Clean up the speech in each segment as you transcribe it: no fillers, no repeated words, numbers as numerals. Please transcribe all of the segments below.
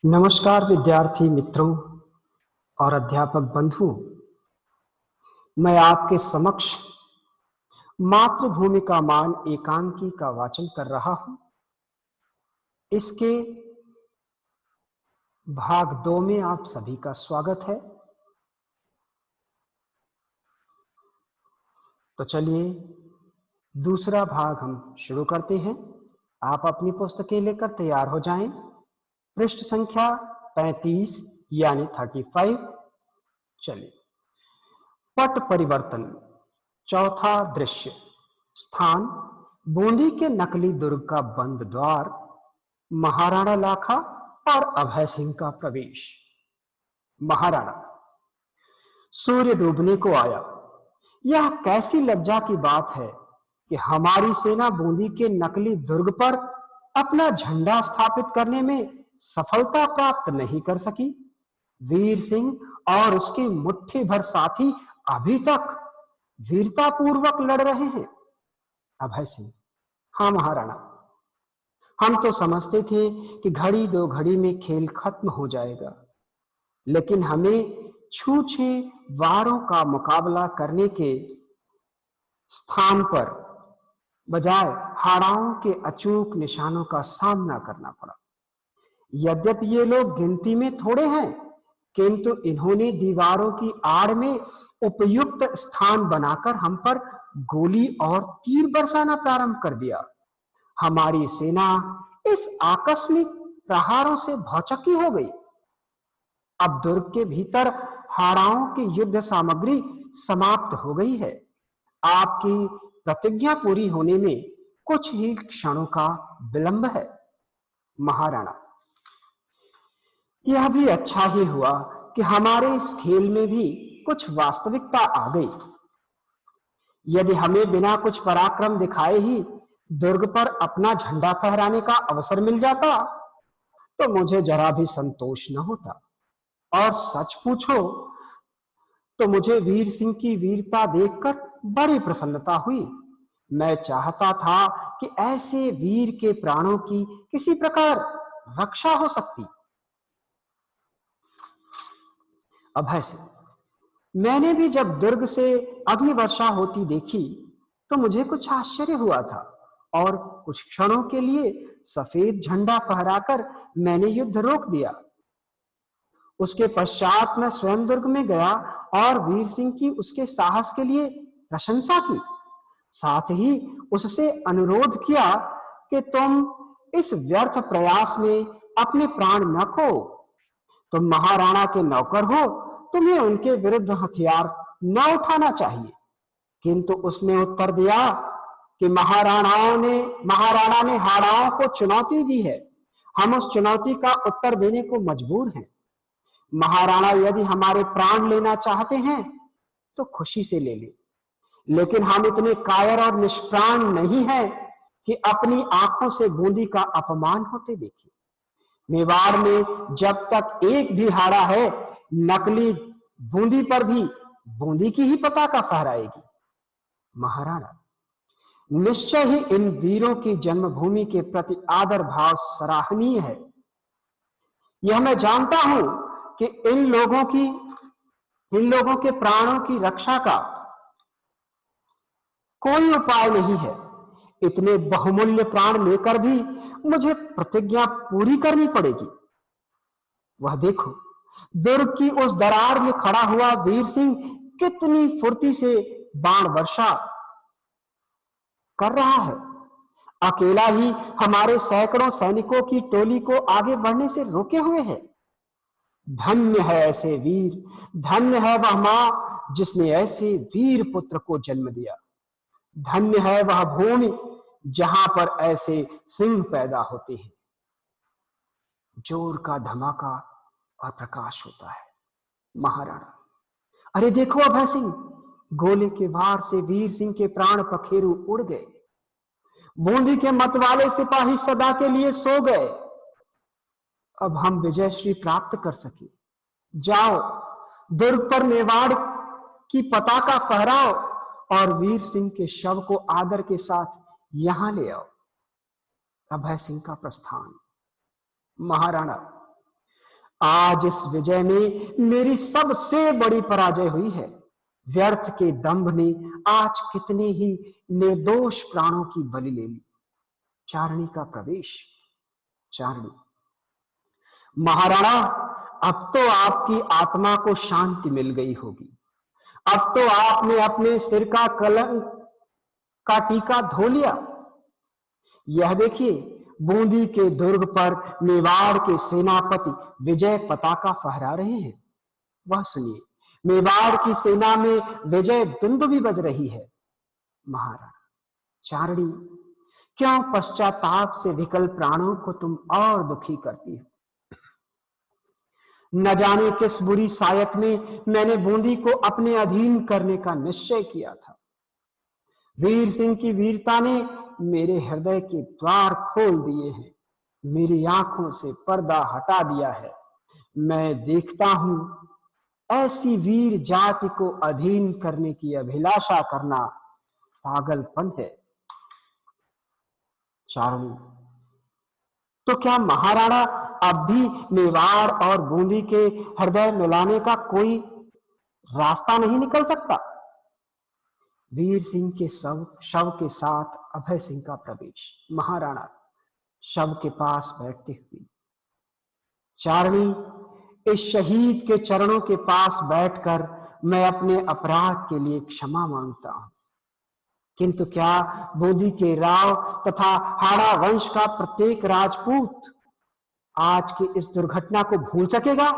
नमस्कार विद्यार्थी मित्रों और अध्यापक बंधुओं। मैं आपके समक्ष मातृभूमि का मान एकांकी का वाचन कर रहा हूं। इसके भाग 2 में आप सभी का स्वागत है। तो चलिए दूसरा भाग हम शुरू करते हैं। आप अपनी पुस्तकें लेकर तैयार हो जाएं। पृष्ठ संख्या 35 यानी 35। चलिए, पट परिवर्तन। चौथा दृश्य। स्थान बूंदी के नकली दुर्ग का बंद द्वार, महाराणा लाखा और अभय सिंह का प्रवेश। महाराणा। सूर्य डूबने को आया। यह कैसी लज्जा की बात है कि हमारी सेना बूंदी के नकली दुर्ग पर अपना झंडा स्थापित करने में सफलता प्राप्त नहीं कर सकी। वीर सिंह और उसके मुट्ठी भर साथी अभी तक वीरतापूर्वक लड़ रहे हैं। अभय सिंह। हाँ महाराणा, हम तो समझते थे कि घड़ी दो घड़ी में खेल खत्म हो जाएगा, लेकिन हमें छूछे वारों का मुकाबला करने के स्थान पर बजाय हाड़ाओं के अचूक निशानों का सामना करना पड़ा। यद्यपि ये लोग गिनती में थोड़े हैं, किंतु इन्होंने दीवारों की आड़ में उपयुक्त स्थान बनाकर हम पर गोली और तीर बरसाना प्रारंभ कर दिया। हमारी सेना इस आकस्मिक प्रहारों से भौचक्की हो गई। अब दुर्ग के भीतर हाड़ाओं की युद्ध सामग्री समाप्त हो गई है। आपकी प्रतिज्ञा पूरी होने में कुछ ही क्षणों का विलंब है। महाराणा। यह भी अच्छा ही हुआ कि हमारे इस खेल में भी कुछ वास्तविकता आ गई। यदि हमें बिना कुछ पराक्रम दिखाए ही दुर्ग पर अपना झंडा फहराने का अवसर मिल जाता तो मुझे जरा भी संतोष न होता। और सच पूछो तो मुझे वीर सिंह की वीरता देखकर बड़ी प्रसन्नता हुई। मैं चाहता था कि ऐसे वीर के प्राणों की किसी प्रकार रक्षा हो सकती। अभय सिंह। मैंने भी जब दुर्ग से अग्निवर्षा होती देखी तो मुझे कुछ आश्चर्य हुआ था और कुछ क्षणों के लिए सफेद झंडा फहराकर मैंने युद्ध रोक दिया। उसके पश्चात मैं स्वयं दुर्ग में गया और वीर सिंह की उसके साहस के लिए प्रशंसा की। साथ ही उससे अनुरोध किया कि तुम इस व्यर्थ प्रयास में अपने प्राण न खो। तुम महाराणा के नौकर हो, तुम्हें उनके विरुद्ध हथियार न उठाना चाहिए। किंतु उसने उत्तर दिया कि महाराणा ने हाड़ाओं को चुनौती दी है। हम उस चुनौती का उत्तर देने को मजबूर हैं। महाराणा यदि हमारे प्राण लेना चाहते हैं तो खुशी से ले ले, लेकिन हम इतने कायर और निष्प्राण नहीं हैं कि अपनी आंखों से बूंदी का अपमान होते देखें। मेवाड़ में जब तक एक भी हाड़ा है, नकली बूंदी पर भी बूंदी की ही पताका फहराएगी। महाराणा। निश्चय ही इन वीरों की जन्मभूमि के प्रति आदर भाव सराहनीय है। यह मैं जानता हूं कि इन लोगों के प्राणों की रक्षा का कोई उपाय नहीं है। इतने बहुमूल्य प्राण लेकर भी मुझे प्रतिज्ञा पूरी करनी पड़ेगी। वह देखो, दुर्ग की उस दरार में खड़ा हुआ वीर सिंह कितनी फुर्ती से बाण वर्षा कर रहा है। अकेला ही हमारे सैकड़ों सैनिकों की टोली को आगे बढ़ने से रोके हुए है। धन्य है ऐसे वीर, धन्य है वह मां जिसने ऐसे वीर पुत्र को जन्म दिया। धन्य है वह भूमि जहां पर ऐसे सिंह पैदा होते हैं। जोर का धमाका और प्रकाश होता है। महाराणा। अरे देखो अभय सिंह, गोले के वार से वीर सिंह के प्राण पखेरु उड़ गए। बूंदी के मतवाले सिपाही सदा के लिए सो गए। अब हम विजयश्री प्राप्त कर सके। जाओ, दुर्ग पर मेवाड़ की पताका फहराओ और वीर सिंह के शव को आदर के साथ यहां ले आओ। अभय सिंह का प्रस्थान। महाराणा। आज इस विजय में मेरी सबसे बड़ी पराजय हुई है। व्यर्थ के दंभ ने आज कितने ही निर्दोष प्राणों की बलि ले ली। चारणी का प्रवेश। चारणी, महाराणा, अब तो आपकी आत्मा को शांति मिल गई होगी। अब तो आपने अपने सिर का कलंक का टीका धो लिया। यह देखिए, बूंदी के दुर्ग पर मेवाड़ के सेनापति विजय पताका फहरा रहे हैं। वह सुनिए, मेवाड़ की सेना में विजय दुंदुभी बज रही है। महाराणा, चारणी, क्यों पश्चाताप से विकल प्राणों को तुम और दुखी करती हो? न जाने किस बुरी सायत में मैंने बूंदी को अपने अधीन करने का निश्चय किया था। वीर सिंह की वीरता ने मेरे हृदय के द्वार खोल दिए हैं, मेरी आंखों से पर्दा हटा दिया है। मैं देखता हूं, ऐसी वीर जाति को अधीन करने की अभिलाषा करना पागलपन है। चारणी, तो क्या महाराणा अब भी मेवाड़ और बूंदी के हृदय मिलाने का कोई रास्ता नहीं निकल सकता? वीर सिंह के शव के साथ अभय सिंह का प्रवेश। महाराणा, शव के पास बैठते हुए। चारणी, इस शहीद के चरणों के पास बैठकर मैं अपने अपराध के लिए क्षमा मांगता हूं। किंतु क्या बूंदी के राव तथा हाड़ा वंश का प्रत्येक राजपूत आज की इस दुर्घटना को भूल सकेगा?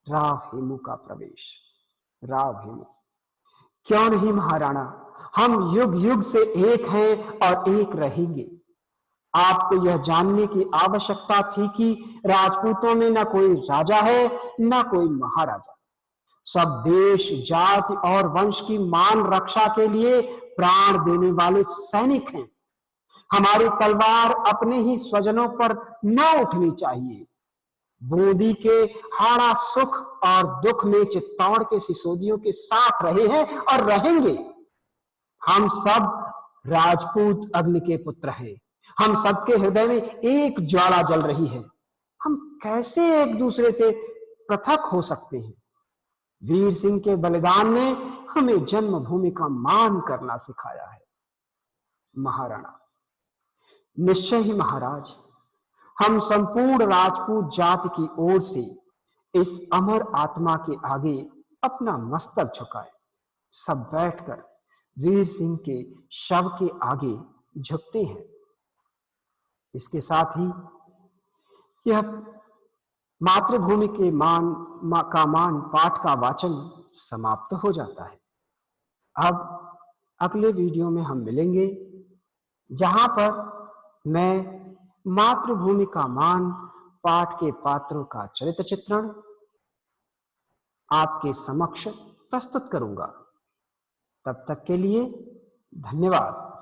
राव हेमू का प्रवेश। राव हेमू, क्यों नहीं महाराणा, हम युग युग से एक हैं और एक रहेंगे। आपको यह जानने की आवश्यकता थी कि राजपूतों में न कोई राजा है न कोई महाराजा। सब देश, जाति और वंश की मान रक्षा के लिए प्राण देने वाले सैनिक हैं। हमारी तलवार अपने ही स्वजनों पर न उठनी चाहिए। बूंदी के हाड़ा सुख और दुख में चित्तौड़ के सिसोदियों के साथ रहे हैं और रहेंगे। हम सब राजपूत अग्नि के पुत्र हैं। हम सबके हृदय में एक ज्वाला जल रही है। हम कैसे एक दूसरे से पृथक हो सकते हैं? वीर सिंह के बलिदान ने हमें जन्मभूमि का मान करना सिखाया है। महाराणा, निश्चय ही महाराज, हम संपूर्ण राजपूत जाति की ओर से इस अमर आत्मा के आगे अपना मस्तक झुकाए। सब बैठकर वीर सिंह के शव के आगे झुकते हैं। इसके साथ ही यह मातृभूमि के मान पाठ का वाचन समाप्त हो जाता है। अब अगले वीडियो में हम मिलेंगे, जहां पर मैं मातृभूमि का मान पाठ के पात्रों का चरित्र चित्रण आपके समक्ष प्रस्तुत करूंगा। तब तक के लिए धन्यवाद।